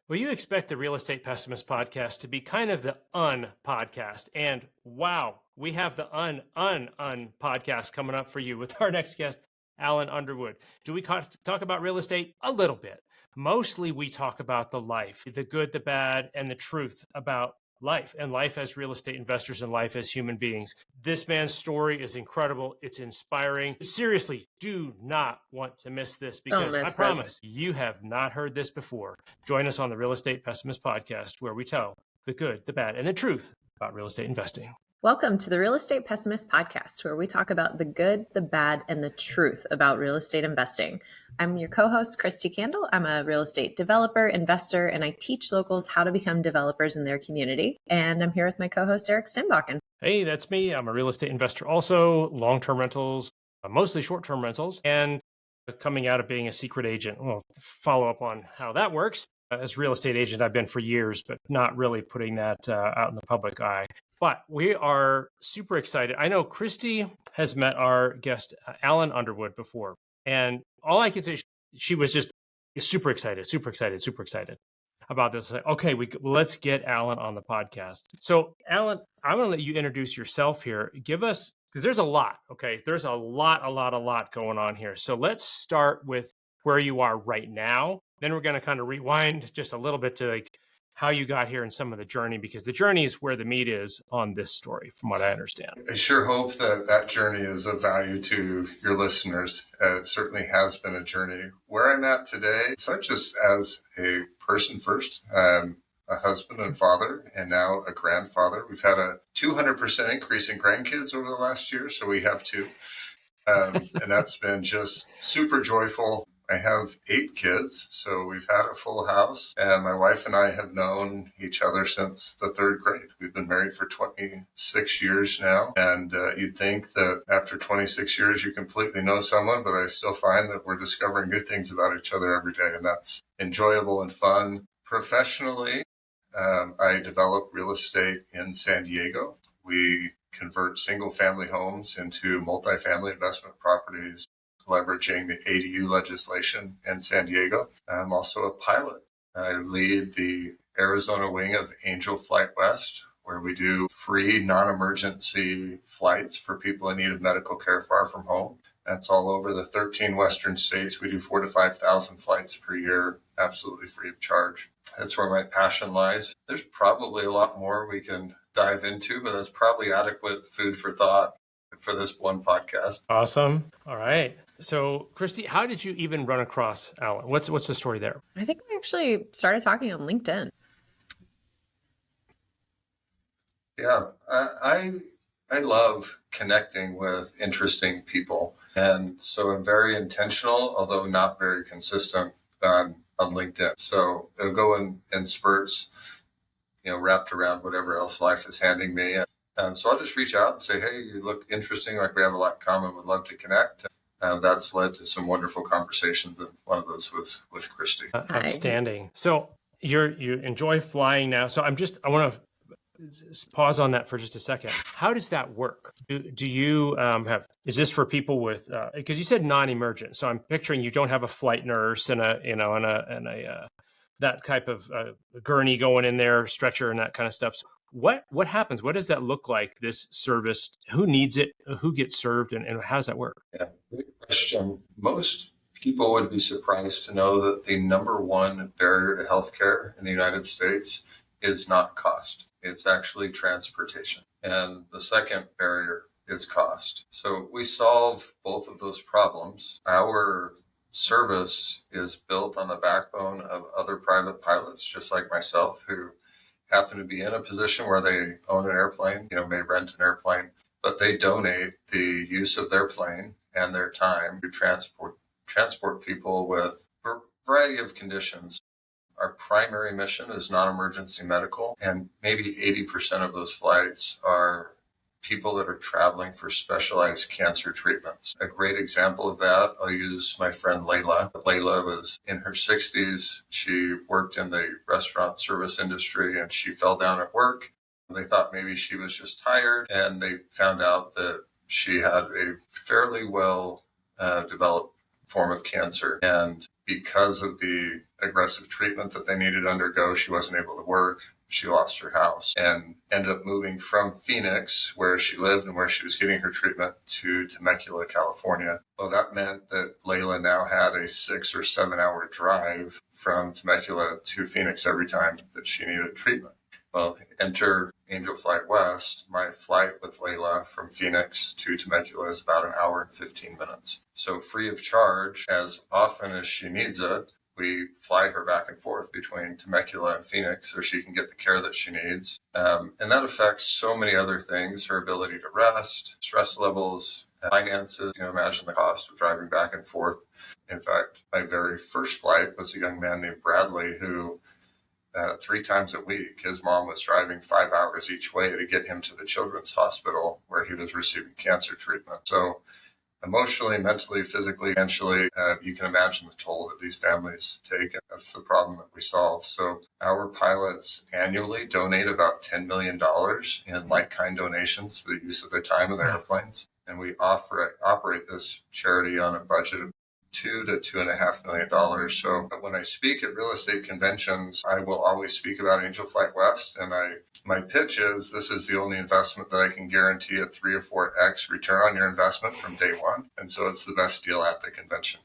Well, you expect the Real Estate Pessimist podcast to be kind of the podcast. And wow, we have the podcast coming up for you with our next guest, Alan Underwood. Do we talk about real estate? A little bit. Mostly we talk about the life, the good, the bad, and the truth about life and life as real estate investors and life as human beings. This man's story is incredible. It's inspiring. Seriously, do not want to miss this because I promise you have not heard this before. Join us on the Real Estate Pessimist podcast, where we tell the good, the bad, and the truth about real estate investing. Welcome to the Real Estate Pessimist podcast, where we talk about the good, the bad, and the truth about real estate investing. I'm your co-host, Christy Candle. I'm a real estate developer, investor, and I teach locals how to become developers in their community. And I'm here with my co-host, Eric Stenbakken. Hey, that's me. I'm a real estate investor also, long-term rentals, mostly short-term rentals, and coming out of being a secret agent. We'll follow up on how that works. As a real estate agent, I've been for years, but not really putting that out in the public eye. But we are super excited. I know Christy has met our guest, Alan Underwood, before. And all I can say, she was just super excited about this. Like, okay, let's get Alan on the podcast. So Alan, I'm going to let you introduce yourself here. Give us, because there's a lot, okay? There's a lot going on here. So let's start with where you are right now. Then we're going to kind of rewind just a little bit to like how you got here and some of the journey, because the journey is where the meat is on this story, from what I understand. I sure hope that journey is of value to your listeners. It certainly has been a journey. Where I'm at today, so just as a person first, a husband and father, and now a grandfather. We've had a 200% increase in grandkids over the last year, so we have two. And that's been just super joyful. I have 8 kids, so we've had a full house, and my wife and I have known each other since the 3rd grade. We've been married for 26 years now, and you'd think that after 26 years you completely know someone, but I still find that we're discovering new things about each other every day, and that's enjoyable and fun. Professionally, I develop real estate in San Diego. We convert single-family homes into multifamily investment properties, leveraging the ADU legislation in San Diego. I'm also a pilot. I lead the Arizona wing of Angel Flight West, where we do free non-emergency flights for people in need of medical care far from home. That's all over the 13 Western states. We do 4,000 to 5,000 flights per year, absolutely free of charge. That's where my passion lies. There's probably a lot more we can dive into, but that's probably adequate food for thought for this one podcast. Awesome. All right. So, Christy, how did you even run across Alan? What's the story there? I think we actually started talking on LinkedIn. Yeah, I love connecting with interesting people. And so I'm very intentional, although not very consistent on LinkedIn. So it'll go in spurts, wrapped around whatever else life is handing me. And so I'll just reach out and say, hey, you look interesting, like we have a lot in common, would love to connect. That's led to some wonderful conversations, and one of those was with Christy. Outstanding. So you enjoy flying now. So I want to pause on that for just a second. How does that work? Do you is this for people with, because you said non-emergent. So I'm picturing you don't have a flight nurse and that type of gurney going in there, stretcher and that kind of stuff. So what happens? What does that look like, this service? Who needs it? Who gets served? And how does that work? Yeah, great question. Most people would be surprised to know that the number one barrier to healthcare in the United States is not cost. It's actually transportation. And the second barrier is cost. So we solve both of those problems. Our service is built on the backbone of other private pilots, just like myself, who happen to be in a position where they own an airplane, may rent an airplane, but they donate the use of their plane and their time to transport people with a variety of conditions. Our primary mission is non-emergency medical, and maybe 80% of those flights are people that are traveling for specialized cancer treatments. A great example of that, I'll use my friend Layla. Layla was in her 60s. She worked in the restaurant service industry, and she fell down at work. They thought maybe she was just tired, and they found out that she had a fairly well developed form of cancer. And because of the aggressive treatment that they needed to undergo. She wasn't able to work. She lost her house and ended up moving from Phoenix, where she lived and where she was getting her treatment, to Temecula, California. Well, that meant that Layla now had a 6 or 7 hour drive from Temecula to Phoenix every time that she needed treatment. Well, enter Angel Flight West. My flight with Layla from Phoenix to Temecula is about an hour and 15 minutes. So free of charge, as often as she needs it, we fly her back and forth between Temecula and Phoenix so she can get the care that she needs. And that affects so many other things: her ability to rest, stress levels, finances. Imagine the cost of driving back and forth. In fact, my very first flight was a young man named Bradley who 3 times a week, his mom was driving 5 hours each way to get him to the children's hospital where he was receiving cancer treatment. So emotionally, mentally, physically, financially, you can imagine the toll that these families take. And that's the problem that we solve. So our pilots annually donate about $10 million in like-kind donations for the use of their time in their airplanes. And we operate this charity on a budget of $2 to $2.5 million. So when I speak at real estate conventions, I will always speak about Angel Flight West. And my pitch is, this is the only investment that I can guarantee a 3 or 4x return on your investment from day one. And so it's the best deal at the convention.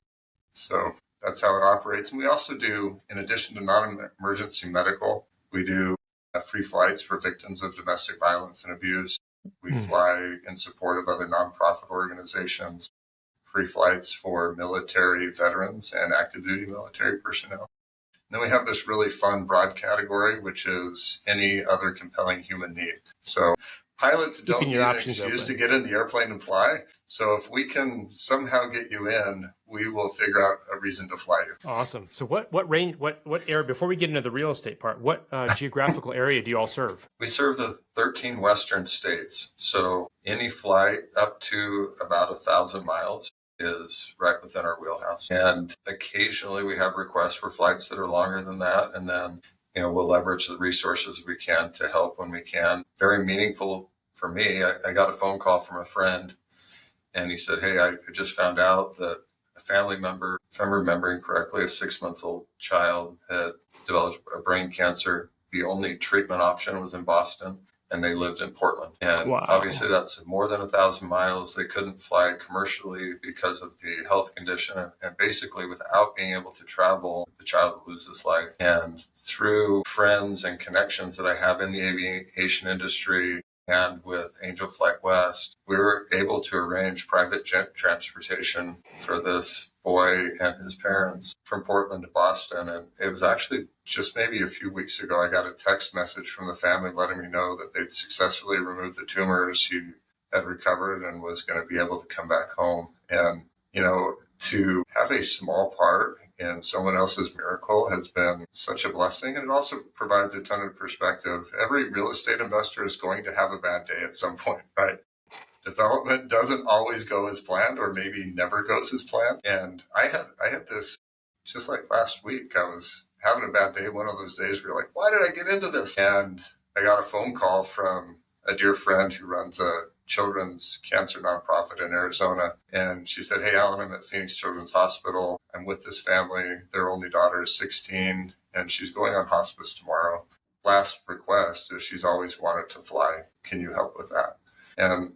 So that's how it operates. And we also do, in addition to non-emergency medical, we do free flights for victims of domestic violence and abuse. We fly in support of other nonprofit organizations, free flights for military veterans and active duty military personnel. And then we have this really fun broad category, which is any other compelling human need. So pilots don't need an excuse to get in the airplane and fly. So if we can somehow get you in, we will figure out a reason to fly you. Awesome. So what area, before we get into the real estate part, what geographical area do you all serve? We serve the 13 western states. So any flight up to about 1,000 miles is right within our wheelhouse. And occasionally we have requests for flights that are longer than that. And then, we'll leverage the resources we can to help when we can. Very meaningful for me. I got a phone call from a friend and he said, "Hey, I just found out that a family member, if I'm remembering correctly, a 6-month-old child had developed a brain cancer. The only treatment option was in Boston, and they lived in Portland. And Obviously that's more than 1,000 miles. They couldn't fly commercially because of the health condition. And basically, without being able to travel, the child would lose his life. And through friends and connections that I have in the aviation industry and with Angel Flight West, we were able to arrange private jet transportation for this boy and his parents from Portland to Boston. And it was actually just maybe a few weeks ago, I got a text message from the family letting me know that they'd successfully removed the tumors. He had recovered and was going to be able to come back home. And, to have a small part in someone else's miracle has been such a blessing. And it also provides a ton of perspective. Every real estate investor is going to have a bad day at some point, right? Development doesn't always go as planned, or maybe never goes as planned. And I had this just like last week. I was having a bad day, one of those days where you're like, why did I get into this? And I got a phone call from a dear friend who runs a children's cancer nonprofit in Arizona. And she said, "Hey, Alan, I'm at Phoenix Children's Hospital. I'm with this family. Their only daughter is 16, and she's going on hospice tomorrow. Last request is she's always wanted to fly. Can you help with that?" And,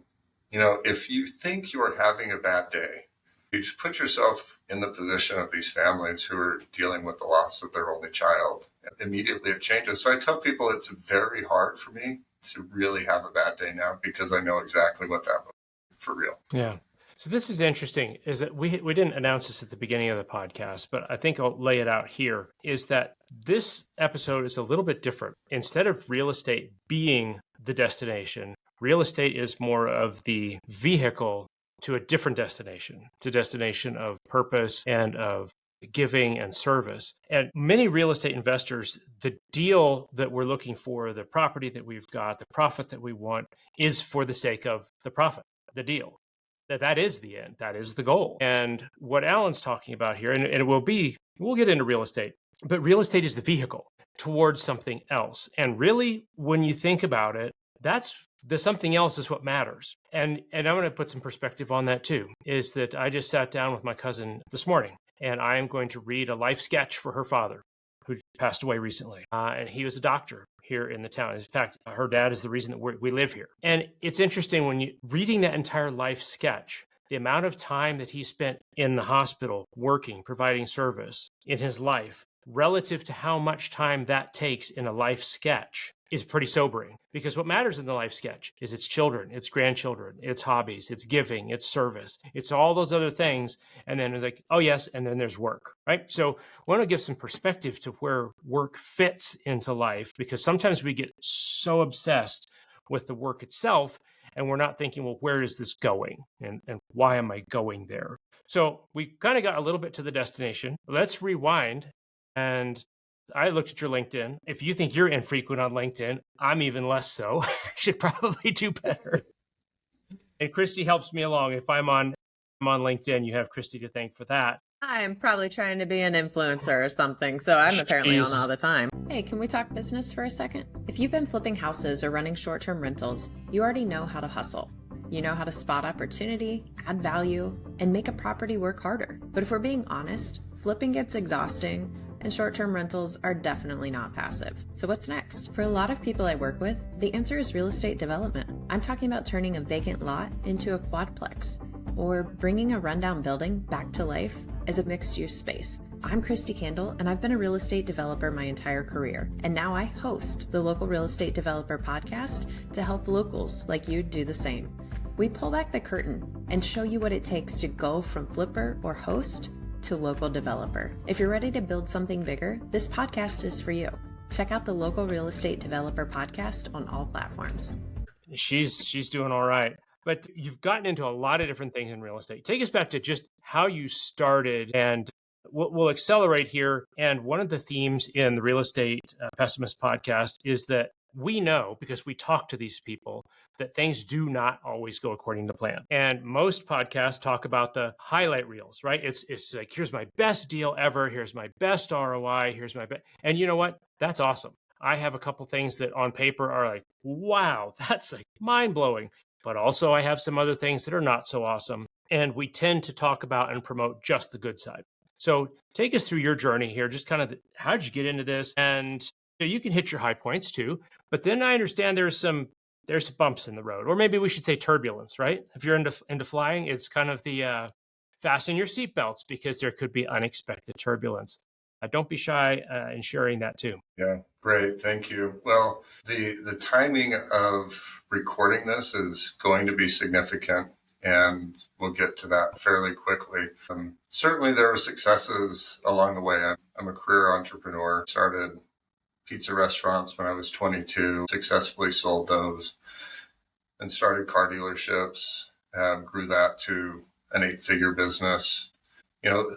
if you think you're having a bad day, you just put yourself in the position of these families who are dealing with the loss of their only child. Immediately it changes. So I tell people it's very hard for me to really have a bad day now, because I know exactly what that looks like for real. Yeah. So this is interesting, is that we didn't announce this at the beginning of the podcast, but I think I'll lay it out here, is that this episode is a little bit different. Instead of real estate being the destination, real estate is more of the vehicle to a different destination. It's a destination of purpose and of giving and service. And many real estate investors, the deal that we're looking for, the property that we've got, the profit that we want, is for the sake of the profit, the deal. That is the end. That is the goal. And what Alan's talking about here, and we'll get into real estate, but real estate is the vehicle towards something else. And really, when you think about it, the something else is what matters. And I'm going to put some perspective on that too, is that I just sat down with my cousin this morning, and I am going to read a life sketch for her father. who passed away recently. And he was a doctor here in the town. In fact, her dad is the reason that we live here. And it's interesting when you reading that entire life sketch, the amount of time that he spent in the hospital working, providing service in his life, relative to how much time that takes in a life sketch is pretty sobering. Because what matters in the life sketch is its children, its grandchildren, its hobbies, its giving, its service. It's all those other things. And then it's like, oh, yes. And then there's work, right? So I want to give some perspective to where work fits into life, because sometimes we get so obsessed with the work itself and we're not thinking, well, where is this going? And why am I going there? So we kind of got a little bit to the destination. Let's rewind. And I looked at your LinkedIn. If you think you're infrequent on LinkedIn, I'm even less so. I should probably do better. And Christy helps me along. If I'm on LinkedIn, you have Christy to thank for that. I'm probably trying to be an influencer or something, so I'm apparently on all the time. Hey, can we talk business for a second? If you've been flipping houses or running short-term rentals, you already know how to hustle. You know how to spot opportunity, add value, and make a property work harder. But if we're being honest, flipping gets exhausting, and short-term rentals are definitely not passive. So what's next? For a lot of people I work with, the answer is real estate development. I'm talking about turning a vacant lot into a quadplex, or bringing a rundown building back to life as a mixed-use space. I'm Christy Candle, and I've been a real estate developer my entire career. And now I host the Local Real Estate Developer podcast to help locals like you do the same. We pull back the curtain and show you what it takes to go from flipper or host to local developer. If you're ready to build something bigger, this podcast is for you. Check out the Local Real Estate Developer podcast on all platforms. She's doing all right. But you've gotten into a lot of different things in real estate. Take us back to just how you started, and we'll accelerate here. And one of the themes in the Real Estate Pessimist podcast is that we know, because we talk to these people, that things do not always go according to plan. And most podcasts talk about the highlight reels, right? It's like, here's my best deal ever. Here's my best ROI. Here's my best. And you know what? That's awesome. I have a couple things that on paper are like, wow, that's like mind blowing. But also I have some other things that are not so awesome. And we tend to talk about and promote just the good side. So take us through your journey here, just kind of how did you get into this? And you can hit your high points too, but then I understand there's bumps in the road, or maybe we should say turbulence, right? If you're into flying, it's kind of the fasten your seatbelts, because there could be unexpected turbulence. Don't be shy in sharing that too. Yeah, great. Thank you. Well, the timing of recording this is going to be significant, and we'll get to that fairly quickly. Certainly there were successes along the way. I'm a career entrepreneur, started pizza restaurants when I was 22, successfully sold those, and started car dealerships, grew that to an 8-figure business. You know,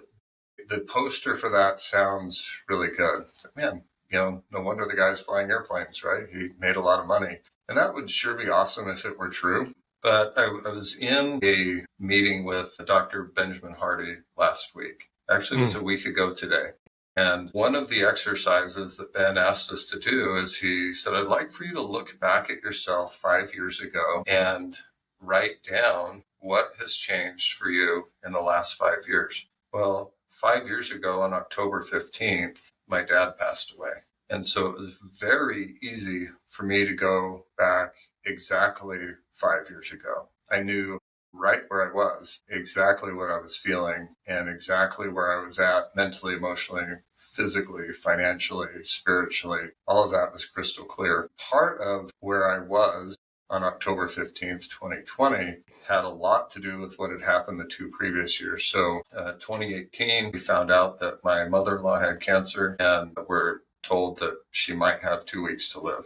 the poster for that sounds really good. It's like, man, no wonder the guy's flying airplanes, right? He made a lot of money. And that would sure be awesome if it were true. But I was in a meeting with Dr. Benjamin Hardy last week. Actually, it was a week ago today. And one of the exercises that Ben asked us to do is he said, I'd like for you to look back at yourself 5 years ago and write down what has changed for you in the last 5 years. Well, 5 years ago on October 15th, my dad passed away. And so it was very easy for me to go back exactly 5 years ago. I knew right where I was, exactly what I was feeling, and exactly where I was at mentally, emotionally, physically, financially, spiritually. All of that was crystal clear. Part of where I was on October 15th, 2020 had a lot to do with what had happened the 2 previous years. So 2018, we found out that my mother-in-law had cancer, and we're told that she might have 2 weeks to live.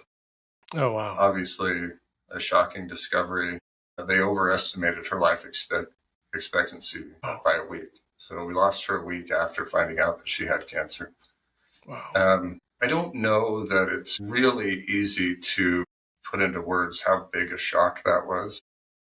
Oh, wow. Obviously, a shocking discovery. They overestimated her life expectancy by a week. So we lost her a week after finding out that she had cancer. Wow. I don't know that it's really easy to put into words how big a shock that was.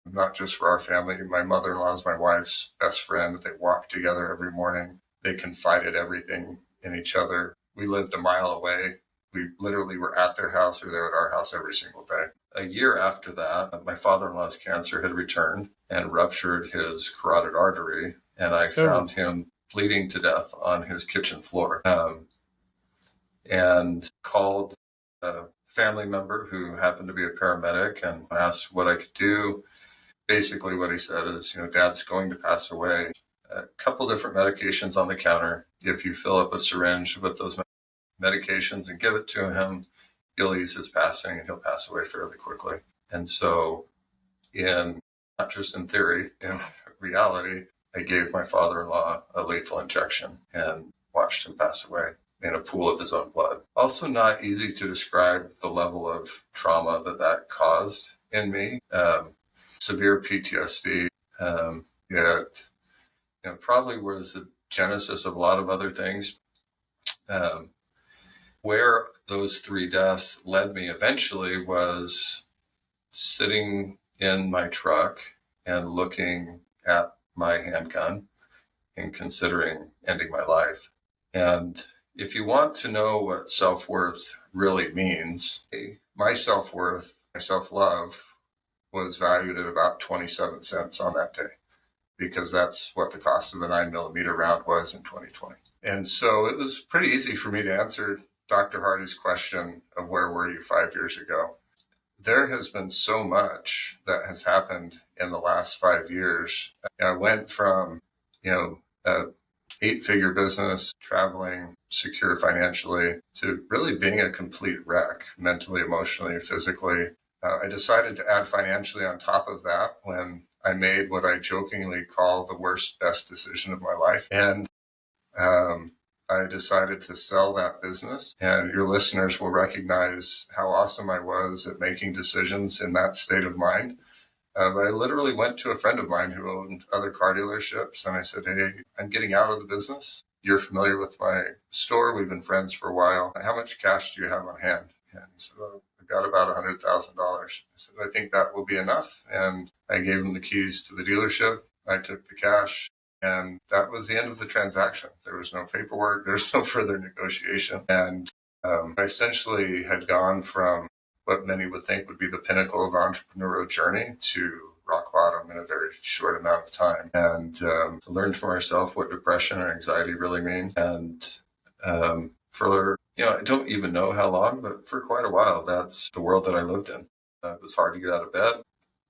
Not just for our family. My mother-in-law is my wife's best friend. They walked together every morning. They confided everything in each other. We lived a mile away. We literally were at their house or they were at our house every single day. A year after that, my father-in-law's cancer had returned and ruptured his carotid artery, and I found him bleeding to death on his kitchen floor. and called a family member who happened to be a paramedic and asked what I could do. Basically, what he said is, Dad's going to pass away. A couple different medications on the counter. If you fill up a syringe with those medications and give it to him, he'll ease his passing and he'll pass away fairly quickly. And so, not just in theory, in reality, I gave my father-in-law a lethal injection and watched him pass away in a pool of his own blood. Also not easy to describe the level of trauma that caused in me. Severe PTSD. It probably was the genesis of a lot of other things. Where those three deaths led me eventually was sitting in my truck and looking at my handgun and considering ending my life. And if you want to know what self-worth really means, my self-worth, my self-love was valued at about 27 cents on that day, because that's what the cost of a 9mm round was in 2020. And so it was pretty easy for me to answer Dr. Hardy's question of where were you 5 years ago. There has been so much that has happened in the last 5 years. I went from, a 8-figure business, traveling, secure financially, to really being a complete wreck, mentally, emotionally, physically. I decided to add financially on top of that when I made what I jokingly call the worst, best decision of my life. And I decided to sell that business. And your listeners will recognize how awesome I was at making decisions in that state of mind. But I literally went to a friend of mine who owned other car dealerships, and I said, "Hey, I'm getting out of the business. You're familiar with my store. We've been friends for a while. How much cash do you have on hand?" And he said, "Well, I've got about $100,000. I said, "I think that will be enough." And I gave him the keys to the dealership. I took the cash, and that was the end of the transaction. There was no paperwork. There's no further negotiation. And I essentially had gone from what many would think would be the pinnacle of entrepreneurial journey to rock bottom in a very short amount of time, and learned for myself what depression and anxiety really mean. And for, I don't even know how long, but for quite a while, that's the world that I lived in. It was hard to get out of bed.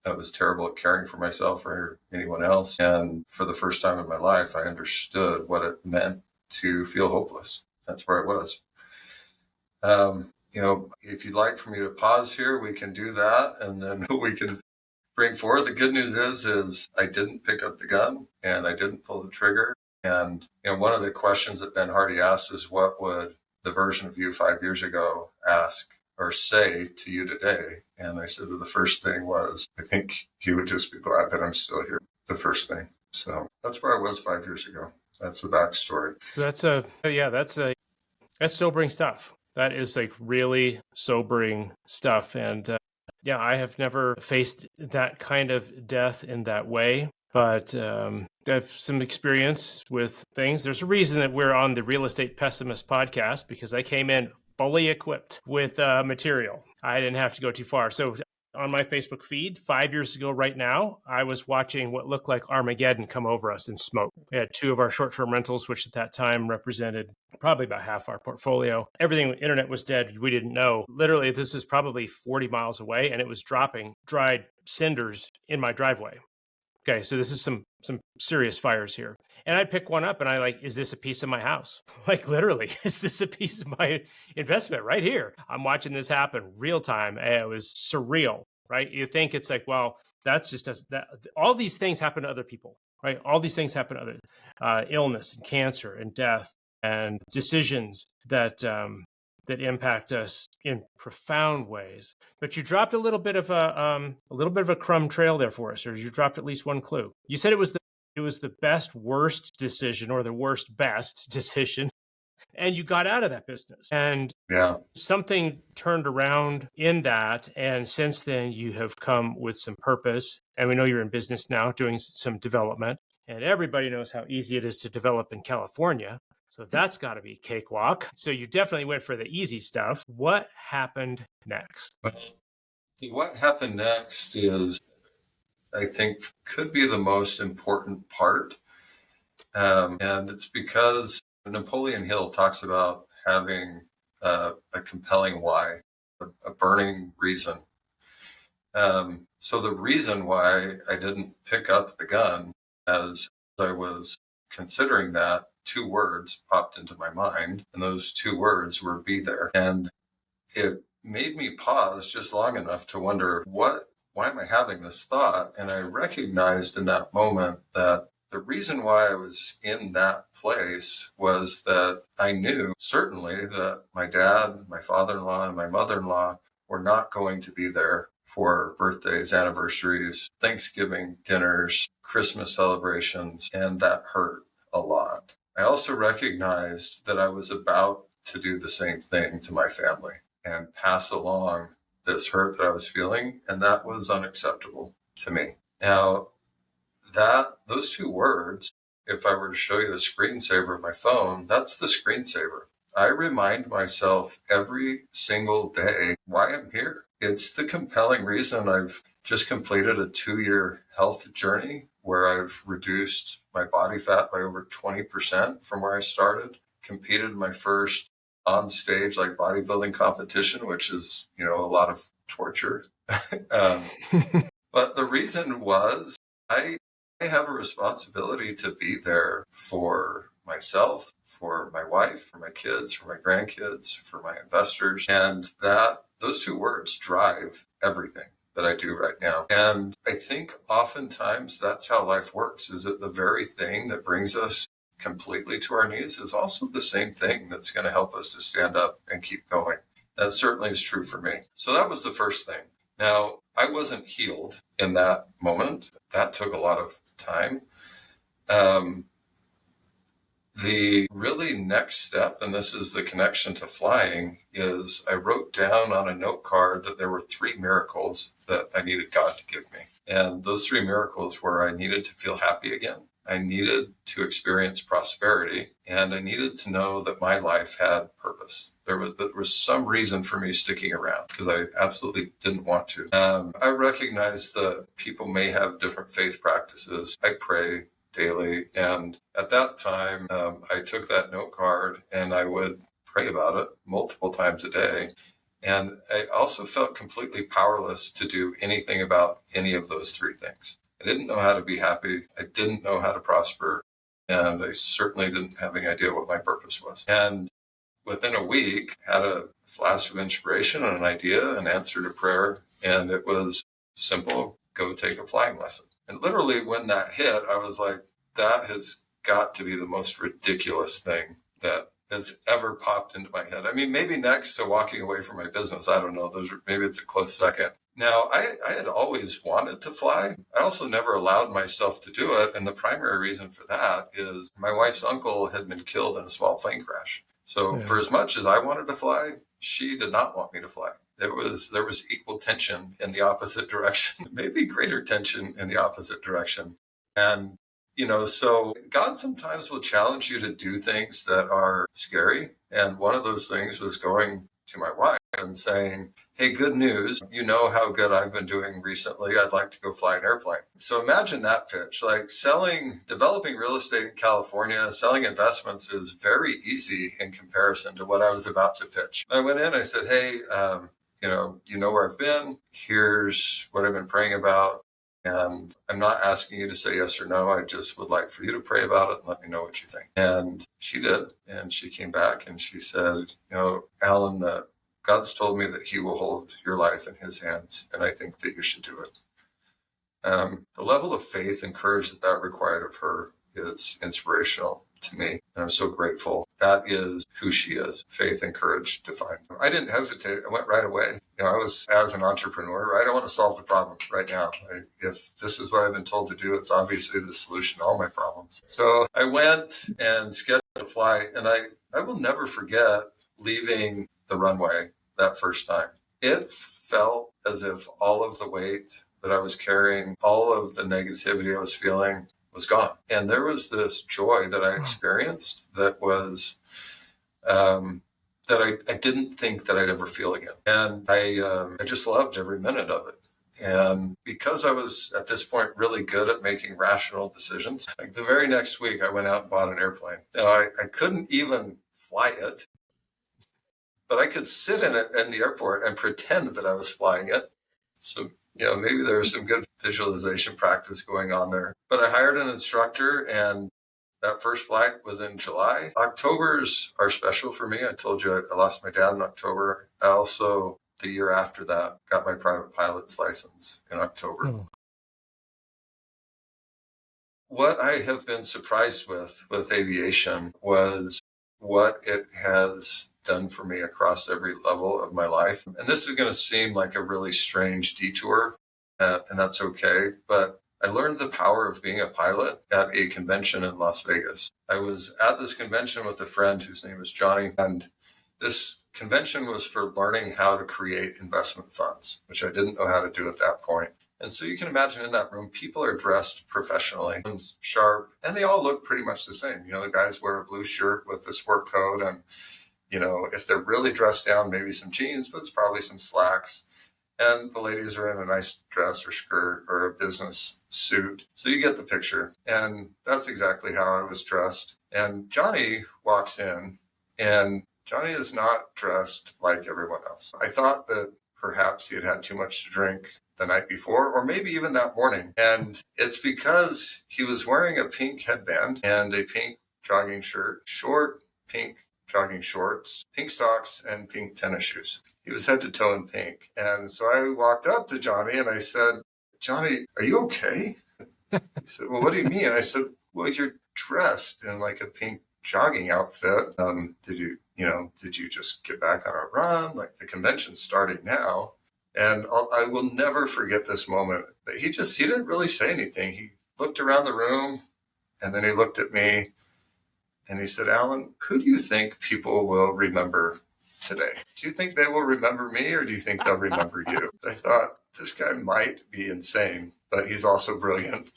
I was terrible at caring for myself or anyone else. And for the first time in my life, I understood what it meant to feel hopeless. That's where I was. If you'd like for me to pause here, we can do that, and then we can bring forward. The good news is I didn't pick up the gun and I didn't pull the trigger. And one of the questions that Ben Hardy asked is, what would the version of you 5 years ago ask or say to you today? And I said, well, the first thing was, I think he would just be glad that I'm still here. The first thing. So that's where I was 5 years ago. That's the backstory. So that's sobering stuff. That is like really sobering stuff. And I have never faced that kind of death in that way, but I have some experience with things. There's a reason that we're on the Real Estate Pessimist podcast, because I came in fully equipped with material. I didn't have to go too far. So on my Facebook feed 5 years ago right now, I was watching what looked like Armageddon come over us in smoke. We had 2 of our short-term rentals, which at that time represented probably about half our portfolio. Everything, internet was dead. We didn't know. Literally, this was probably 40 miles away, and it was dropping dried cinders in my driveway. Okay, so this is some serious fires here. And I'd pick one up and is this a piece of my house? Like literally, is this a piece of my investment right here? I'm watching this happen real time. It was surreal, right? You think it's like, well, that's just us. That all these things happen to other people, right? All these things happen to other illness and cancer and death and decisions that impact us in profound ways. But you dropped a little bit of a crumb trail there for us, or you dropped at least one clue. You said it was the best worst decision, or the worst best decision, and you got out of that business. And something turned around in that, and since then you have come with some purpose. And we know you're in business now doing some development, and everybody knows how easy it is to develop in California. So that's got to be cakewalk. So you definitely went for the easy stuff. What happened next? What happened next is, I think, could be the most important part. And it's because Napoleon Hill talks about having a compelling why, a burning reason. So the reason why I didn't pick up the gun as I was considering that, two words popped into my mind, and those two words were be there. And it made me pause just long enough to wonder, why am I having this thought? And I recognized in that moment that the reason why I was in that place was that I knew certainly that my dad, my father-in-law, and my mother-in-law were not going to be there for birthdays, anniversaries, Thanksgiving dinners, Christmas celebrations, and that hurt a lot. I also recognized that I was about to do the same thing to my family and pass along this hurt that I was feeling, and that was unacceptable to me. Now, those two words, if I were to show you the screensaver of my phone, that's the screensaver. I remind myself every single day why I'm here. It's the compelling reason I've just completed a 2-year health journey where I've reduced my body fat by over 20% from where I started, competed in my first on stage like bodybuilding competition, which is, a lot of torture. But the reason was I have a responsibility to be there for myself, for my wife, for my kids, for my grandkids, for my investors. And those two words drive everything that I do right now. And I think oftentimes that's how life works, is that the very thing that brings us completely to our knees is also the same thing that's going to help us to stand up and keep going. That certainly is true for me. So that was the first thing. Now, I wasn't healed in that moment. That took a lot of time. The really next step, and this is the connection to flying, is I wrote down on a note card that there were 3 miracles that I needed God to give me. And those 3 miracles were I needed to feel happy again, I needed to experience prosperity, and I needed to know that my life had purpose. There was some reason for me sticking around because I absolutely didn't want to. I recognize that people may have different faith practices. I pray daily. And at that time, I took that note card and I would pray about it multiple times a day. And I also felt completely powerless to do anything about any of those 3 things. I didn't know how to be happy. I didn't know how to prosper. And I certainly didn't have any idea what my purpose was. And within a week, had a flash of inspiration and an idea, an answer to prayer. And it was simple: go take a flying lesson. And literally when that hit, I was like, that has got to be the most ridiculous thing that has ever popped into my head. I mean, maybe next to walking away from my business, I don't know, maybe it's a close second. Now, I had always wanted to fly. I also never allowed myself to do it. And the primary reason for that is my wife's uncle had been killed in a small plane crash. So for as much as I wanted to fly, she did not want me to fly. There was equal tension in the opposite direction, maybe greater tension in the opposite direction. And, so God sometimes will challenge you to do things that are scary. And one of those things was going to my wife and saying, hey, good news. You know how good I've been doing recently. I'd like to go fly an airplane. So imagine that pitch, like developing real estate in California, selling investments is very easy in comparison to what I was about to pitch. I went in, I said, hey, you know where I've been. Here's what I've been praying about. And I'm not asking you to say yes or no. I just would like for you to pray about it and let me know what you think. And she did. And she came back and she said, Alan, God's told me that he will hold your life in his hands. And I think that you should do it. The level of faith and courage that required of her is inspirational to me. And I'm so grateful. That is who she is, faith and courage defined. I didn't hesitate. I went right away. I was, as an entrepreneur, right? I want to solve the problem right now. If this is what I've been told to do, it's obviously the solution to all my problems. So I went and scheduled a flight, and I will never forget leaving the runway that first time. It felt as if all of the weight that I was carrying, all of the negativity I was feeling was gone. And there was this joy that I experienced that was, that I didn't think that I'd ever feel again. And I just loved every minute of it. And because I was at this point really good at making rational decisions, like the very next week I went out and bought an airplane. I couldn't even fly it, but I could sit in it in the airport and pretend that I was flying it. So, maybe there's some good visualization practice going on there. But I hired an instructor, and that first flight was in July. Octobers are special for me. I told you I lost my dad in October. I also, the year after that, got my private pilot's license in October. Oh. What I have been surprised with aviation was what it has done for me across every level of my life. And this is going to seem like a really strange detour, and that's okay. But I learned the power of being a pilot at a convention in Las Vegas. I was at this convention with a friend whose name is Johnny, and this convention was for learning how to create investment funds, which I didn't know how to do at that point. And so you can imagine in that room, people are dressed professionally and sharp, and they all look pretty much the same. The guys wear a blue shirt with a sport coat, and, if they're really dressed down, maybe some jeans, but it's probably some slacks. And the ladies are in a nice dress or skirt or a business suit. So you get the picture. And that's exactly how I was dressed. And Johnny walks in, and Johnny is not dressed like everyone else. I thought that perhaps he had had too much to drink the night before, or maybe even that morning. And it's because he was wearing a pink headband and a pink jogging shirt, short pink jogging shorts, pink socks, and pink tennis shoes. He was head to toe in pink. And so I walked up to Johnny and I said, "Johnny, are you okay?" He said, "Well, what do you mean?" I said, "Well, you're dressed in like a pink jogging outfit. Did you just get back on a run? Like, the convention's starting now." And I will never forget this moment. But he didn't really say anything. He looked around the room, and then he looked at me, and he said, "Alan, who do you think people will remember today? Do you think they will remember me, or do you think they'll remember you?" I thought, this guy might be insane, but he's also brilliant.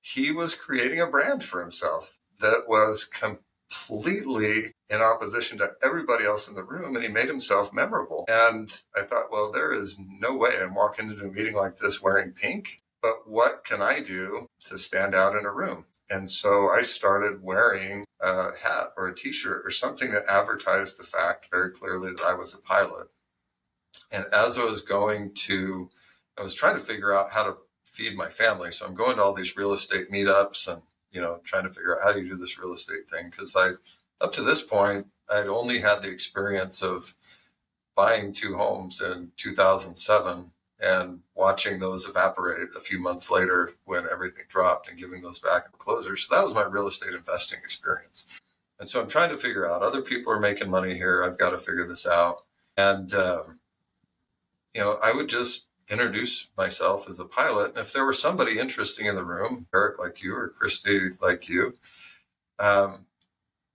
He was creating a brand for himself that was completely in opposition to everybody else in the room, and he made himself memorable. And I thought, well, there is no way I'm walking into a meeting like this wearing pink, but what can I do to stand out in a room? And so I started wearing a hat or a t-shirt or something that advertised the fact very clearly that I was a pilot. And as I was trying to figure out how to feed my family. So I'm going to all these real estate meetups and, trying to figure out how do you do this real estate thing? Because up to this point, I'd only had the experience of buying 2 homes in 2007 and watching those evaporate a few months later when everything dropped and giving those back at closure. So that was my real estate investing experience. And so I'm trying to figure out, other people are making money here. I've got to figure this out. And, I would just introduce myself as a pilot. And if there was somebody interesting in the room, Eric like you or Christy like you,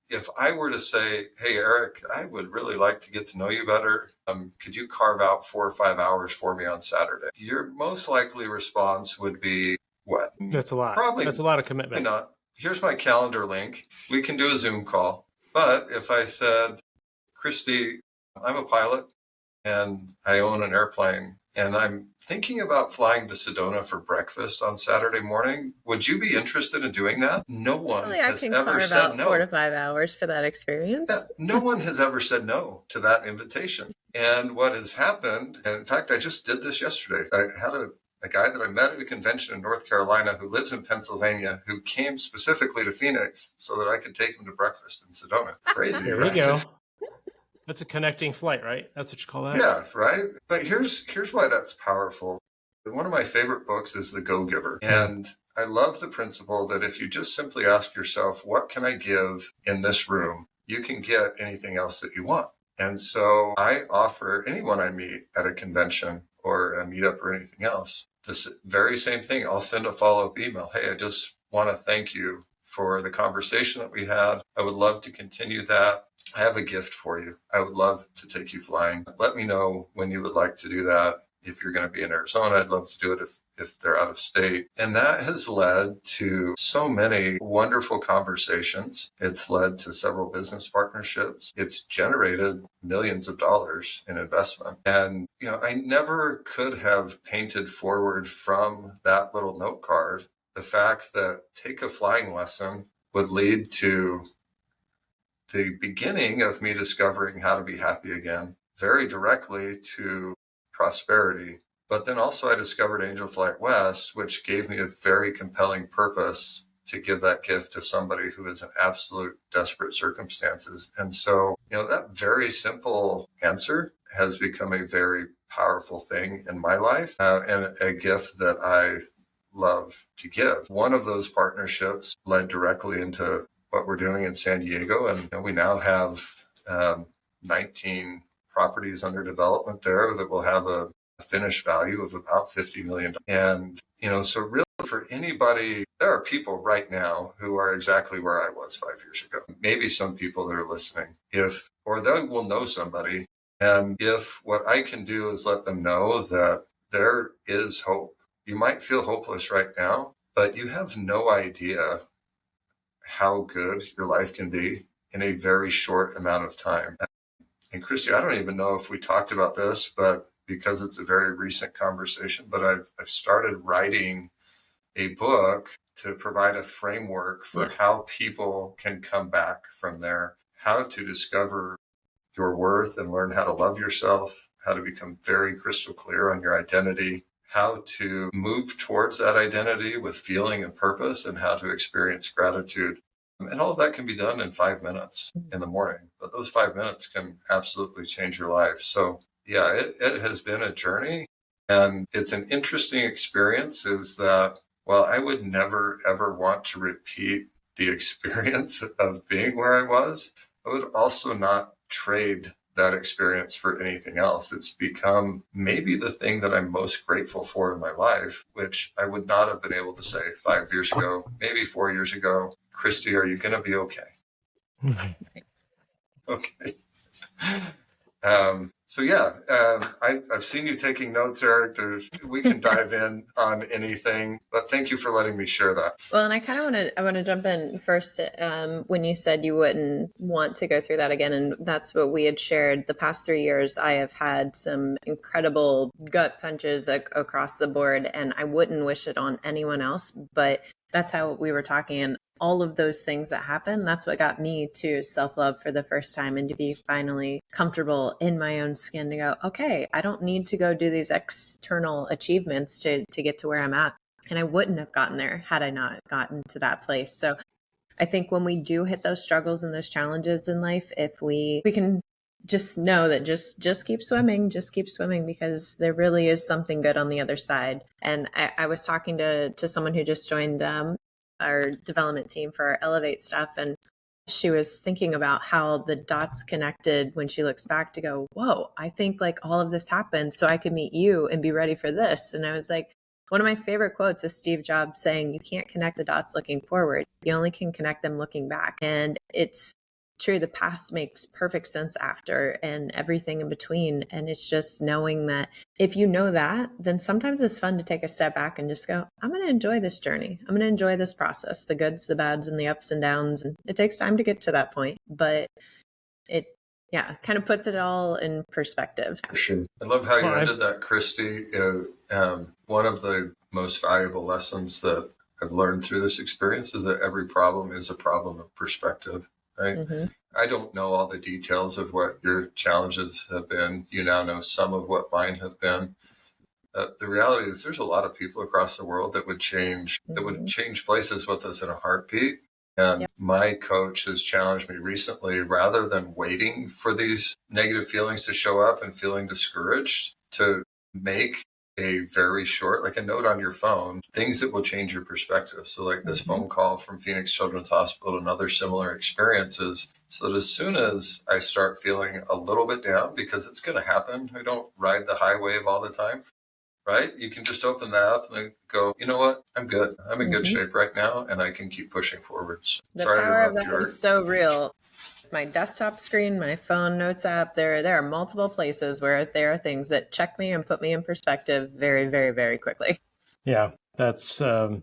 if I were to say, "Hey, Eric, I would really like to get to know you better. Could you carve out 4 or 5 hours for me on Saturday?" Your most likely response would be, "What?" That's a lot. Probably That's a lot of commitment. not. Here's my calendar link. We can do a Zoom call. But if I said, "Christy, I'm a pilot and I own an airplane, and I'm thinking about flying to Sedona for breakfast on Saturday morning. Would you be interested in doing that?" No one has ever said no. 4 to 5 hours for that experience. Yeah, no one has ever said no to that invitation. And what has happened, and in fact, I just did this yesterday. I had a guy that I met at a convention in North Carolina who lives in Pennsylvania, who came specifically to Phoenix so that I could take him to breakfast in Sedona. Crazy, There right? we go. That's a connecting flight, right? That's what you call that? Yeah, right. But here's why that's powerful. One of my favorite books is The Go-Giver. And I love the principle that if you just simply ask yourself, what can I give in this room? You can get anything else that you want. And so I offer anyone I meet at a convention or a meetup or anything else, this very same thing. I'll send a follow-up email. "Hey, I just want to thank you for the conversation that we had. I would love to continue that. I have a gift for you. I would love to take you flying. Let me know when you would like to do that. If you're going to be in Arizona, I'd love to do it if they're out of state." And that has led to so many wonderful conversations. It's led to several business partnerships. It's generated millions of dollars in investment. And, I never could have painted forward from that little note card the fact that take a flying lesson would lead to the beginning of me discovering how to be happy again, very directly to prosperity. But then also I discovered Angel Flight West, which gave me a very compelling purpose to give that gift to somebody who is in absolute desperate circumstances. And so, that very simple answer has become a very powerful thing in my life, and a gift that I love to give. One of those partnerships led directly into what we're doing in San Diego. And we now have 19 properties under development there that will have a finished value of about $50 million. And, so really for anybody, there are people right now who are exactly where I was 5 years ago. Maybe some people that are listening, or they will know somebody. And if what I can do is let them know that there is hope. You might feel hopeless right now, but you have no idea how good your life can be in a very short amount of time. And Christy, I don't even know if we talked about this, but because it's a very recent conversation, but I've started writing a book to provide a framework for how people can come back from there, how to discover your worth and learn how to love yourself, how to become very crystal clear on your identity, how to move towards that identity with feeling and purpose, and how to experience gratitude. And all of that can be done in 5 minutes in the morning, but those 5 minutes can absolutely change your life. So yeah, it has been a journey, and it's an interesting experience is that, well, I would never, ever want to repeat the experience of being where I was. I would also not trade that experience for anything else. It's become maybe the thing that I'm most grateful for in my life, which I would not have been able to say 5 years ago, maybe 4 years ago. Christy, are you going to be okay? Okay. So yeah, I've seen you taking notes, Eric. We can dive in on anything, but thank you for letting me share that. Well, and I want to jump in first. When you said you wouldn't want to go through that again, and that's what we had shared. The past 3 years, I have had some incredible gut punches across the board, and I wouldn't wish it on anyone else. But that's how we were talking, and all of those things that happened, that's what got me to self-love for the first time, and to be finally comfortable in my own skin to go, okay, I don't need to go do these external achievements to get to where I'm at. And I wouldn't have gotten there had I not gotten to that place. So I think when we do hit those struggles and those challenges in life, if we can just know that just keep swimming, because there really is something good on the other side. And I was talking to someone who just joined our development team for our Elevate stuff, and she was thinking about how the dots connected when she looks back to go, whoa, I think like all of this happened so I could meet you and be ready for this. And I was like, one of my favorite quotes is Steve Jobs saying, you can't connect the dots looking forward. You only can connect them looking back. And it's true. The past makes perfect sense after, and everything in between. And it's just knowing that if you know that, then sometimes it's fun to take a step back and just go, I'm going to enjoy this journey. I'm going to enjoy this process, the goods, the bads, and the ups and downs. And it takes time to get to that point, but it kind of puts it all in perspective. I love how you ended that, Christy. One of the most valuable lessons that I've learned through this experience is that every problem is a problem of perspective, right? Mm-hmm. I don't know all the details of what your challenges have been. You now know some of what mine have been. The reality is there's a lot of people across the world that would change places with us in a heartbeat. And my coach has challenged me recently, rather than waiting for these negative feelings to show up and feeling discouraged, to make a very short, like a note on your phone, things that will change your perspective. So like this phone call from Phoenix Children's Hospital and other similar experiences, so that as soon as I start feeling a little bit down, because it's going to happen, I don't ride the high wave all the time. Right? You can just open that up and go, you know what? I'm good. I'm in good shape right now, and I can keep pushing forward. The power of that is so real. My desktop screen, my phone notes app, there are multiple places where there are things that check me and put me in perspective very, very, very quickly. Yeah, that's a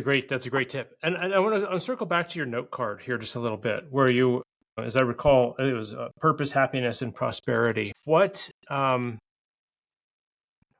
great tip. And I want to circle back to your note card here just a little bit, where you, as I recall, it was purpose, happiness, and prosperity.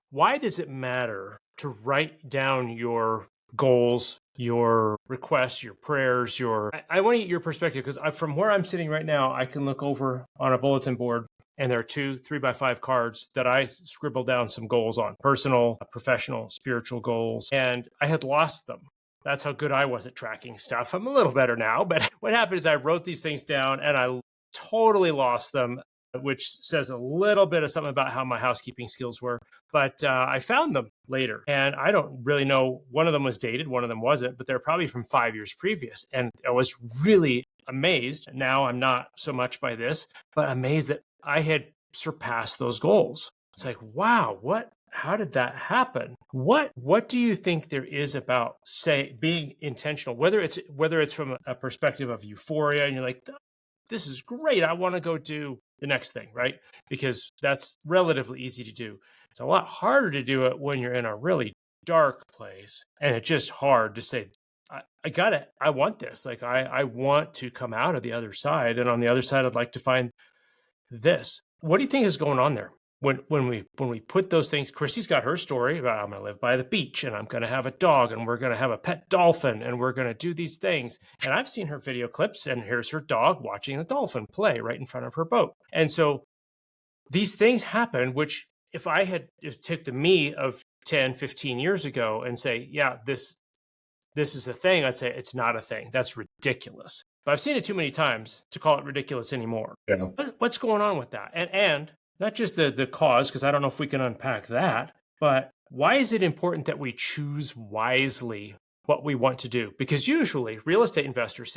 Why does it matter to write down your goals, your requests, your prayers, I want to get your perspective because from where I'm sitting right now, I can look over on a bulletin board and there are 2 3x5 cards that I scribbled down some goals on: personal, professional, spiritual goals. And I had lost them. That's how good I was at tracking stuff. I'm a little better now, but what happened is I wrote these things down and I totally lost them, which says a little bit of something about how my housekeeping skills were. But I found them later, and I don't really know. One of them was dated, one of them wasn't, but they're probably from 5 years previous. And I was really amazed. Now I'm not so much by this, but amazed that I had surpassed those goals. It's like, wow, how did that happen? What do you think there is about, say, being intentional, whether it's from a perspective of euphoria and you're like, this is great, I want to go do the next thing, right? Because that's relatively easy to do. It's a lot harder to do it when you're in a really dark place, and it's just hard to say, I want this. Like, I want to come out of the other side, and on the other side, I'd like to find this. What do you think is going on there? When we put those things, Chrissy's got her story about, I'm going to live by the beach and I'm going to have a dog and we're going to have a pet dolphin and we're going to do these things. And I've seen her video clips and here's her dog watching the dolphin play right in front of her boat. And so these things happen, which if took the me of 10, 15 years ago and say, yeah, this is a thing, I'd say it's not a thing. That's ridiculous. But I've seen it too many times to call it ridiculous anymore. Yeah. What's going on with that? And not just the cause, because I don't know if we can unpack that, but why is it important that we choose wisely what we want to do? Because usually real estate investors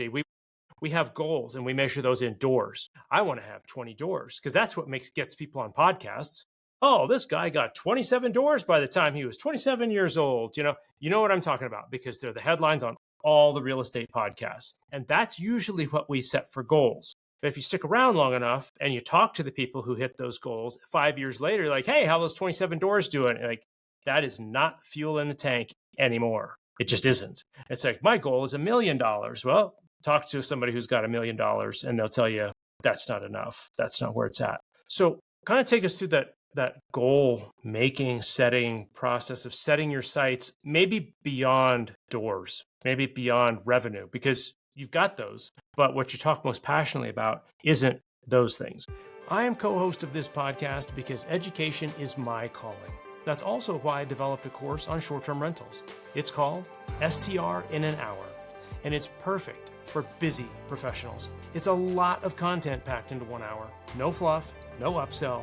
we have goals and we measure those in doors. I want to have 20 doors because that's what gets people on podcasts. Oh, this guy got 27 doors by the time he was 27 years old. You know what I'm talking about, because they're the headlines on all the real estate podcasts. And that's usually what we set for goals. But if you stick around long enough and you talk to the people who hit those goals 5 years later, you're like, hey, how are those 27 doors doing? Like, that is not fuel in the tank anymore. It just isn't. It's like, my goal is $1 million. Well, talk to somebody who's got $1 million and they'll tell you that's not enough. That's not where it's at. So kind of take us through that goal making, setting process of setting your sights, maybe beyond doors, maybe beyond revenue, because you've got those, but what you talk most passionately about isn't those things. I am co-host of this podcast because education is my calling. That's also why I developed a course on short-term rentals. It's called STR in an Hour, and it's perfect for busy professionals. It's a lot of content packed into 1 hour. No fluff, no upsell.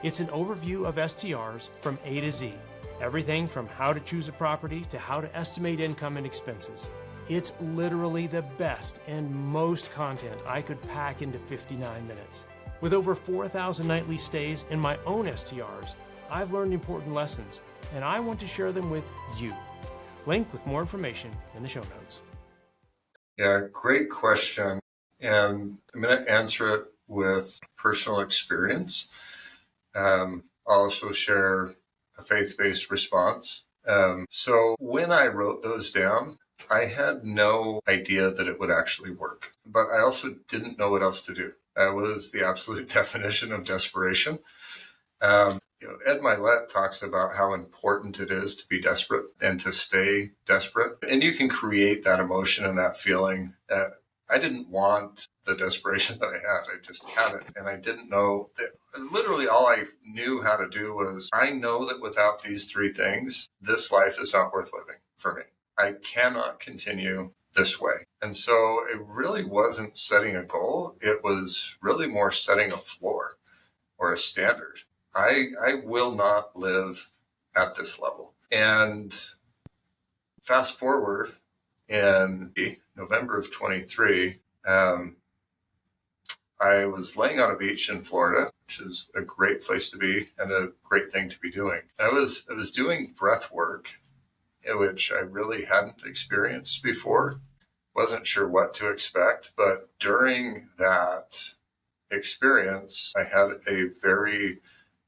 It's an overview of STRs from A to Z. Everything from how to choose a property to how to estimate income and expenses. It's literally the best and most content I could pack into 59 minutes. With over 4,000 nightly stays in my own STRs, I've learned important lessons, and I want to share them with you. Link with more information in the show notes. Yeah, great question. And I'm going to answer it with personal experience. I'll also share a faith-based response. So when I wrote those down, I had no idea that it would actually work, but I also didn't know what else to do. That was the absolute definition of desperation. Ed Milet talks about how important it is to be desperate and to stay desperate. And you can create that emotion and that feeling. I didn't want the desperation that I had. I just had it. And I didn't know that. Literally all I knew how to do was, I know that without these 3 things, this life is not worth living for me. I cannot continue this way. And so it really wasn't setting a goal. It was really more setting a floor or a standard. I will not live at this level. And fast forward in November of 23, I was laying on a beach in Florida, which is a great place to be and a great thing to be doing. I was doing breath work, which I really hadn't experienced before. Wasn't sure what to expect, but during that experience, I had a very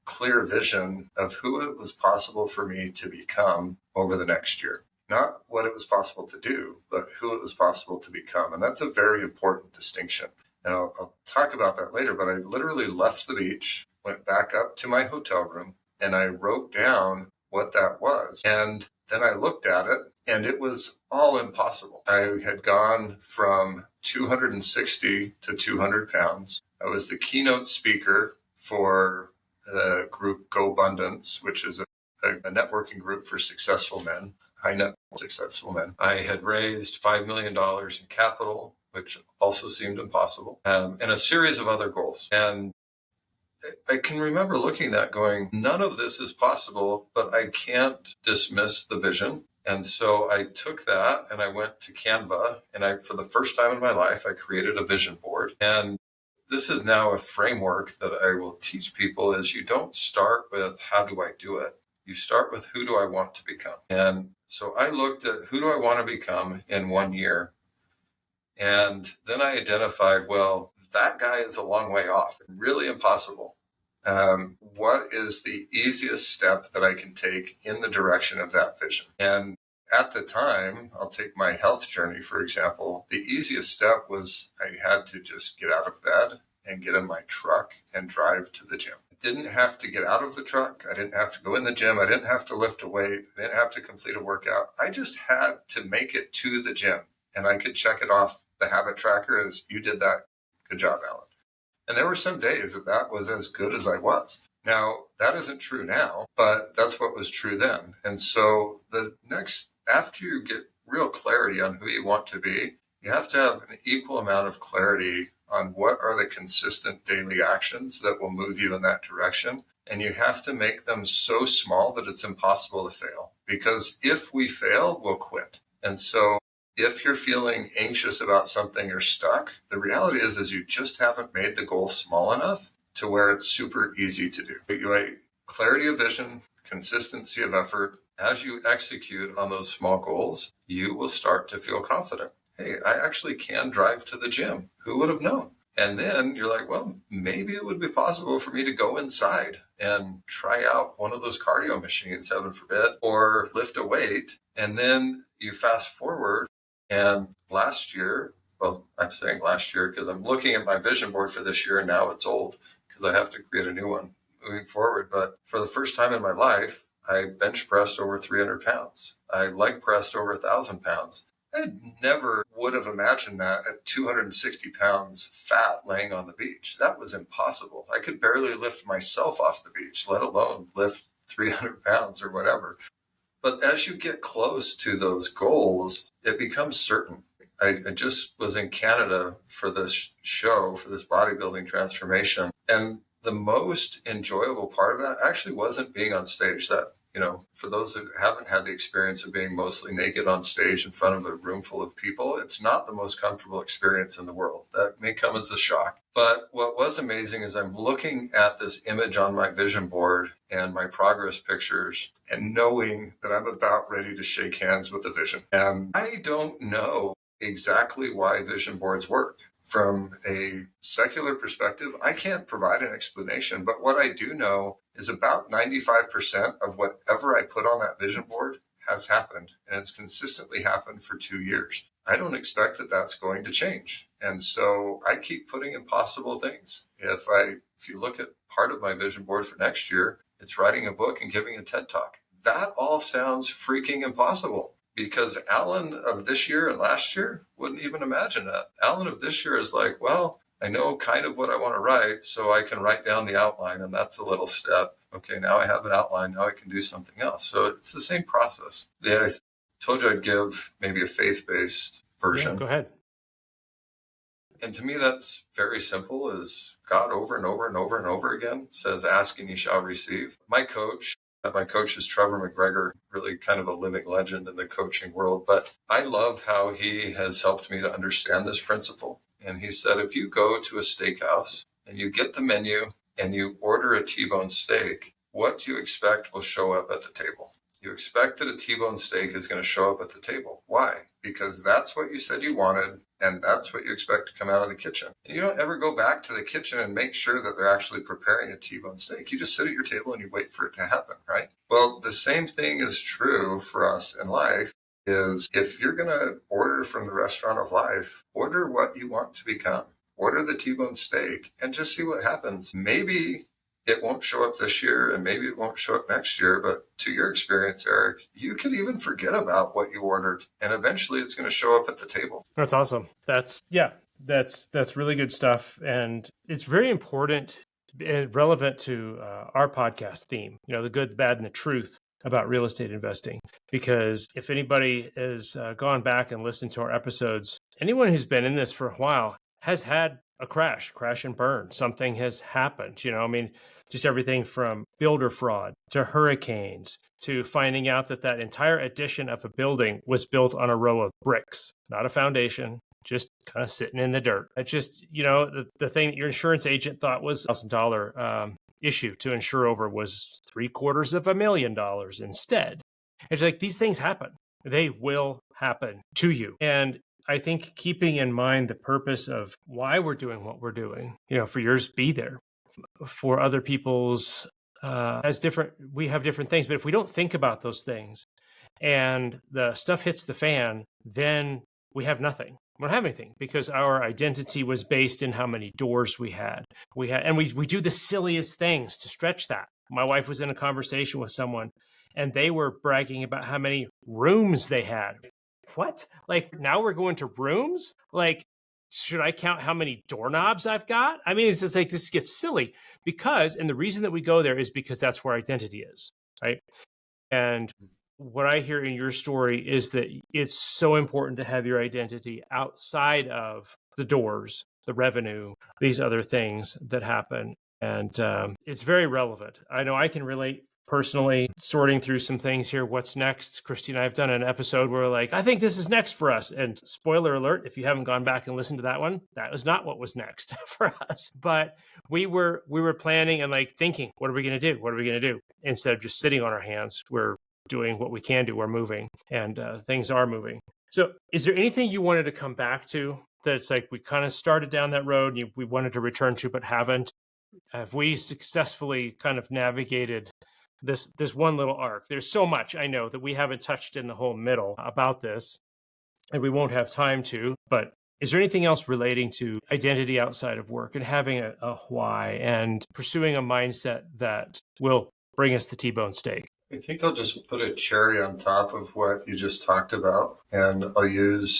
clear vision of who it was possible for me to become over the next year. Not what it was possible to do, but who it was possible to become. And that's a very important distinction. And I'll talk about that later, but I literally left the beach, went back up to my hotel room, and I wrote down what that was. And then I looked at it And it was all impossible. I had gone from 260 to 200 pounds. I was the keynote speaker for the group Go Abundance, which is a networking group for successful men, high net worth successful men. I had raised $5 million in capital, which also seemed impossible, and a series of other goals. And I can remember looking at that going, none of this is possible, but I can't dismiss the vision. And so I took that and I went to Canva, and for the first time in my life, I created a vision board. And this is now a framework that I will teach people is you don't start with how do I do it? You start with who do I want to become? And so I looked at who do I want to become in 1 year? And then I identified, well, that guy is a long way off, really impossible. What is the easiest step that I can take in the direction of that vision? And at the time, I'll take my health journey, for example. The easiest step was I had to just get out of bed and get in my truck and drive to the gym. I didn't have to get out of the truck. I didn't have to go in the gym. I didn't have to lift a weight. I didn't have to complete a workout. I just had to make it to the gym, and I could check it off the habit tracker as you did that. Good job, Alan. And there were some days that was as good as I was. Now, that isn't true now, but that's what was true then. And so after you get real clarity on who you want to be, you have to have an equal amount of clarity on what are the consistent daily actions that will move you in that direction. And you have to make them so small that it's impossible to fail. Because if we fail, we'll quit. And so if you're feeling anxious about something or stuck, the reality is you just haven't made the goal small enough to where it's super easy to do. You have clarity of vision, consistency of effort. As you execute on those small goals, you will start to feel confident. Hey, I actually can drive to the gym. Who would have known? And then you're like, well, maybe it would be possible for me to go inside and try out one of those cardio machines, heaven forbid, or lift a weight. And then you fast forward. And last year, well, I'm saying last year because I'm looking at my vision board for this year and now it's old because I have to create a new one moving forward. But for the first time in my life, I bench pressed over 300 pounds. I leg pressed over 1,000 pounds. I never would have imagined that at 260 pounds fat laying on the beach. That was impossible. I could barely lift myself off the beach, let alone lift 300 pounds or whatever. But as you get close to those goals, it becomes certain. I just was in Canada for this show, for this bodybuilding transformation. And the most enjoyable part of that actually wasn't being on stage. That, for those who haven't had the experience of being mostly naked on stage in front of a room full of people, it's not the most comfortable experience in the world. That may come as a shock. But what was amazing is I'm looking at this image on my vision board and my progress pictures and knowing that I'm about ready to shake hands with the vision. And I don't know exactly why vision boards work. From a secular perspective, I can't provide an explanation, but what I do know is about 95% of whatever I put on that vision board has happened, and it's consistently happened for 2 years. I don't expect that that's going to change. And so I keep putting impossible things. If you look at part of my vision board for next year, it's writing a book and giving a TED Talk. That all sounds freaking impossible. Because Alan of this year and last year wouldn't even imagine that. Alan of this year is like, well, I know kind of what I want to write, so I can write down the outline, and that's a little step. Okay, now I have an outline, now I can do something else. So it's the same process. Yeah, I told you I'd give maybe a faith-based version. Yeah, go ahead. And to me, that's very simple, is God over and over and over and over again says, ask and you shall receive. My coach is Trevor McGregor, really kind of a living legend in the coaching world. But I love how he has helped me to understand this principle. And he said, if you go to a steakhouse and you get the menu and you order a T-bone steak, what do you expect will show up at the table? You expect that a T-bone steak is going to show up at the table. Why? Because that's what you said you wanted, and that's what you expect to come out of the kitchen. And you don't ever go back to the kitchen and make sure that they're actually preparing a T-bone steak. You just sit at your table and you wait for it to happen, right? Well, the same thing is true for us in life. Is if you're going to order from the restaurant of life, order what you want to become. Order the T-bone steak and just see what happens. Maybe it won't show up this year and maybe it won't show up next year. But to your experience, Eric, you could even forget about what you ordered and eventually it's going to show up at the table. That's awesome. That's really good stuff. And it's very important and relevant to our podcast theme, the good, the bad, and the truth about real estate investing. Because if anybody has gone back and listened to our episodes, anyone who's been in this for a while has had a crash and burn. Something has happened. Just everything from builder fraud to hurricanes to finding out that entire addition of a building was built on a row of bricks, not a foundation, just kind of sitting in the dirt. It's just, the thing that your insurance agent thought was $1,000 issue to insure over was $750,000 instead. It's like these things happen. They will happen to you. And I think keeping in mind the purpose of why we're doing what we're doing, for yours, be there. For other people's, we have different things. But if we don't think about those things and the stuff hits the fan, then we have nothing. We don't have anything because our identity was based in how many doors we had. And we do the silliest things to stretch that. My wife was in a conversation with someone and they were bragging about how many rooms they had. What? Like now we're going to rooms? Like, should I count how many doorknobs I've got? I mean, it's just like this gets silly and the reason that we go there is because that's where identity is, right? And what I hear in your story is that it's so important to have your identity outside of the doors, the revenue, these other things that happen. And it's very relevant. I know I can relate personally sorting through some things here. What's next? Christy and I have done an episode where we're like, I think this is next for us. And spoiler alert, if you haven't gone back and listened to that one, that was not what was next for us. But we were planning and like thinking, what are we going to do? What are we going to do? Instead of just sitting on our hands, we're doing what we can do. We're moving and things are moving. So is there anything you wanted to come back to that's like we kind of started down that road and we wanted to return to but haven't? Have we successfully kind of navigated this one little arc? There's so much I know that we haven't touched in the whole middle about this, and we won't have time to, but is there anything else relating to identity outside of work and having a why and pursuing a mindset that will bring us the T-bone steak? I think I'll just put a cherry on top of what you just talked about, and I'll use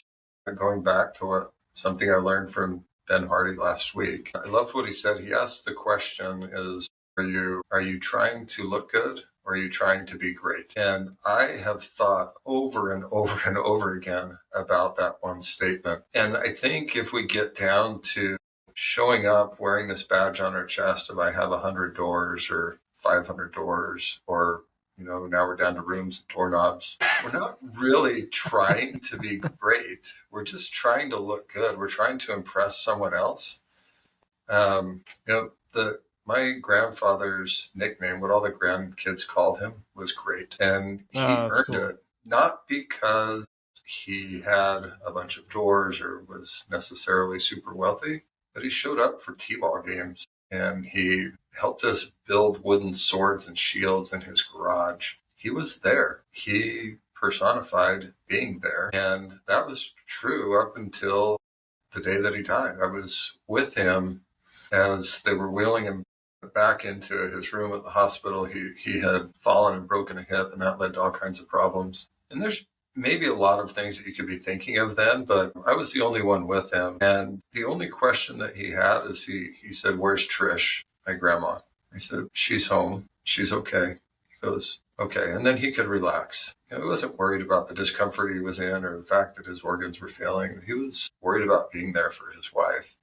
going back to something I learned from Ben Hardy last week. I loved what he said. He asked the question is, are you trying to look good or are you trying to be great? And I have thought over and over and over again about that one statement. And I think if we get down to showing up wearing this badge on our chest of I have 100 doors or 500 doors or now we're down to rooms and doorknobs. We're not really trying to be great. We're just trying to look good. We're trying to impress someone else. My grandfather's nickname, what all the grandkids called him, was Great. And he earned it, not because he had a bunch of doors or was necessarily super wealthy, but he showed up for t-ball games and he helped us build wooden swords and shields in his garage. He was there. He personified being there. And that was true up until the day that he died. I was with him as they were wheeling him back into his room at the hospital. He had fallen and broken a hip, and that led to all kinds of problems. And there's maybe a lot of things that you could be thinking of then, but I was the only one with him. And the only question that he had is he said, "Where's Trish, my grandma?" I said, "She's home. She's okay." He goes, "Okay." And then he could relax. He wasn't worried about the discomfort he was in or the fact that his organs were failing. He was worried about being there for his wife.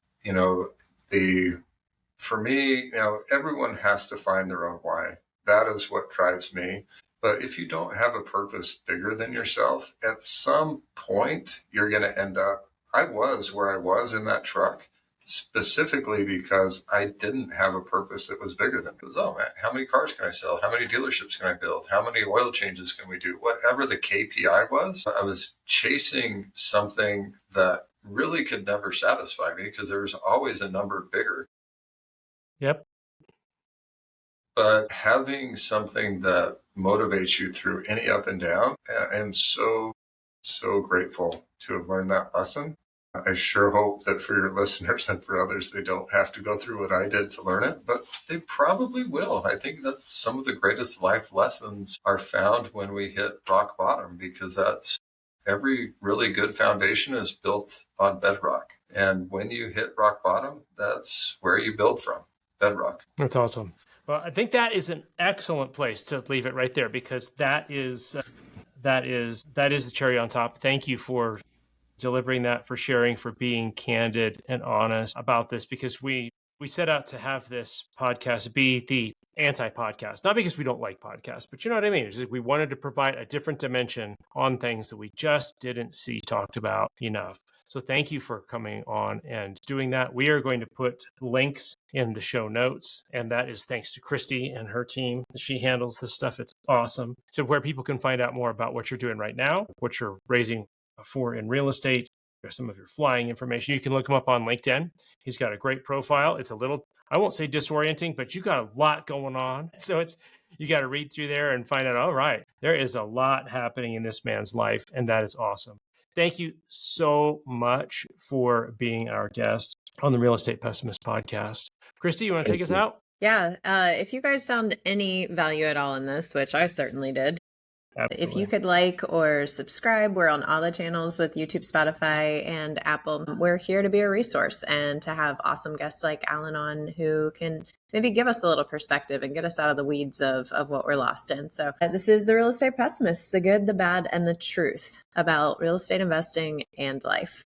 For me, everyone has to find their own why. That is what drives me. But if you don't have a purpose bigger than yourself, at some point, you're going to end up. I was where I was in that truck, specifically because I didn't have a purpose that was bigger than it was. Oh man, how many cars can I sell? How many dealerships can I build? How many oil changes can we do? Whatever the KPI was, I was chasing something that really could never satisfy me because there was always a number bigger. Yep. But having something that motivates you through any up and down, I am so, so grateful to have learned that lesson. I sure hope that for your listeners and for others, they don't have to go through what I did to learn it, but they probably will. I think that some of the greatest life lessons are found when we hit rock bottom, because that's every really good foundation is built on bedrock. And when you hit rock bottom, that's where you build from, bedrock. That's awesome. Well, I think that is an excellent place to leave it right there, because that is the cherry on top. Thank you for delivering that, for sharing, for being candid and honest about this, because we set out to have this podcast be the anti-podcast, not because we don't like podcasts, but you know what I mean? It's just we wanted to provide a different dimension on things that we just didn't see talked about enough. So thank you for coming on and doing that. We are going to put links in the show notes, and that is thanks to Christy and her team. She handles this stuff. It's awesome. So where people can find out more about what you're doing right now, what you're raising for in real estate, or some of your flying information, you can look him up on LinkedIn. He's got a great profile. It's a little, I won't say disorienting, but you got a lot going on. So you got to read through there and find out, all right, there is a lot happening in this man's life, and that is awesome. Thank you so much for being our guest on the Real Estate Pessimist podcast. Christy, you want to take us out? Yeah. If you guys found any value at all in this, which I certainly did, Absolutely. if you could like or subscribe, we're on all the channels with YouTube, Spotify, and Apple. We're here to be a resource and to have awesome guests like Alan on who can maybe give us a little perspective and get us out of the weeds of what we're lost in. So this is the Real Estate Pessimist, the good, the bad, and the truth about real estate investing and life.